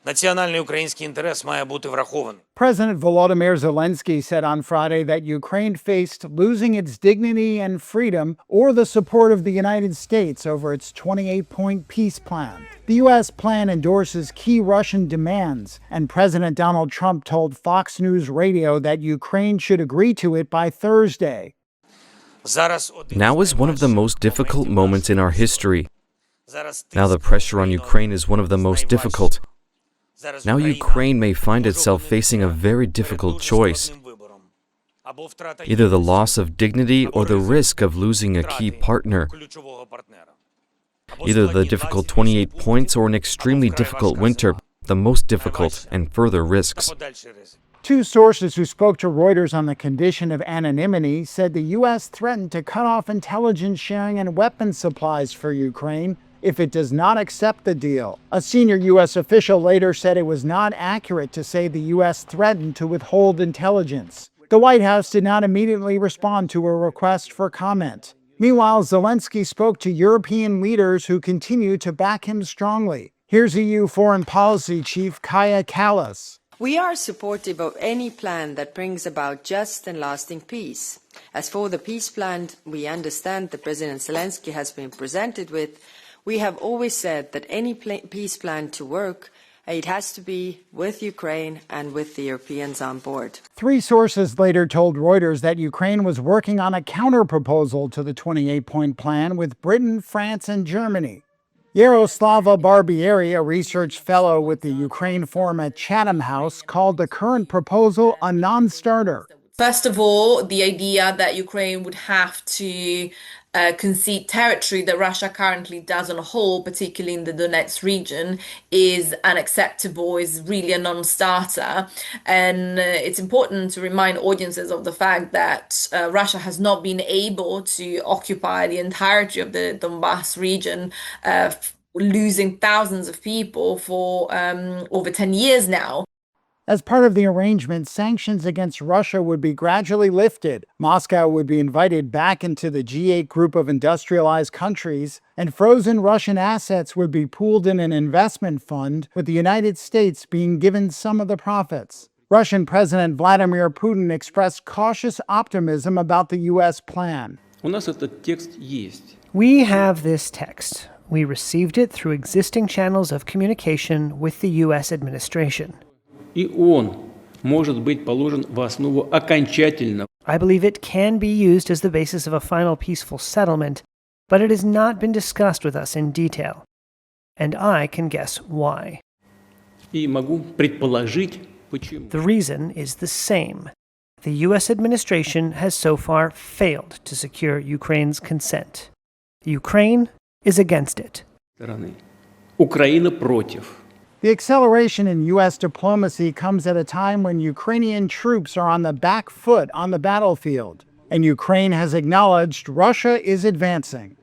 Національний український інтерес має бути врахований. President Volodymyr Zelensky said on Friday that Ukraine faced losing its dignity and freedom or the support of the United States over its 28-point peace plan. The U.S. plan endorses key Russian demands, and President Donald Trump told Fox News Radio that Ukraine should agree to it by Thursday. Now is one of the most difficult moments in our history. Now the pressure on Ukraine is one of the most difficult. Now Ukraine may find itself facing a very difficult choice. Either the loss of dignity or the risk of losing a key partner. Either the difficult 28 points or an extremely difficult winter, the most difficult and further risks. Two sources who spoke to Reuters on the condition of anonymity said the U.S. threatened to cut off intelligence sharing and weapons supplies for Ukraine if it does not accept the deal. A senior U.S. official later said it was not accurate to say the U.S. threatened to withhold intelligence. The White House did not immediately respond to a request for comment. Meanwhile, Zelensky spoke to European leaders who continue to back him strongly. Here's EU Foreign Policy Chief Kaja Kallas. We are supportive of any plan that brings about just and lasting peace. As for the peace plan we understand that President Zelensky has been presented with, we have always said that any peace plan to work, it has to be with Ukraine and with the Europeans on board. Three sources later told Reuters that Ukraine was working on a counter-proposal to the 28-point plan with Britain, France, and Germany. Yaroslava Barbieri, a research fellow with the Ukraine Forum at Chatham House, called the current proposal a non-starter. First of all, the idea that Ukraine would have to concede territory that Russia currently does on a whole, particularly in the Donetsk region, is unacceptable, is really a non-starter. And it's important to remind audiences of the fact that Russia has not been able to occupy the entirety of the Donbass region, losing thousands of people for over 10 years now. As part of the arrangement, sanctions against Russia would be gradually lifted. Moscow would be invited back into the G8 group of industrialized countries, and frozen Russian assets would be pooled in an investment fund, with the United States being given some of the profits. Russian President Vladimir Putin expressed cautious optimism about the U.S. plan. We have this text. We received it through existing channels of communication with the U.S. administration. I believe it can be used as the basis of a final peaceful settlement, but it has not been discussed with us in detail. And I can guess why. The reason is the same. The U.S. administration has so far failed to secure Ukraine's consent. Ukraine is against it. The acceleration in U.S. diplomacy comes at a time when Ukrainian troops are on the back foot on the battlefield, and Ukraine has acknowledged Russia is advancing.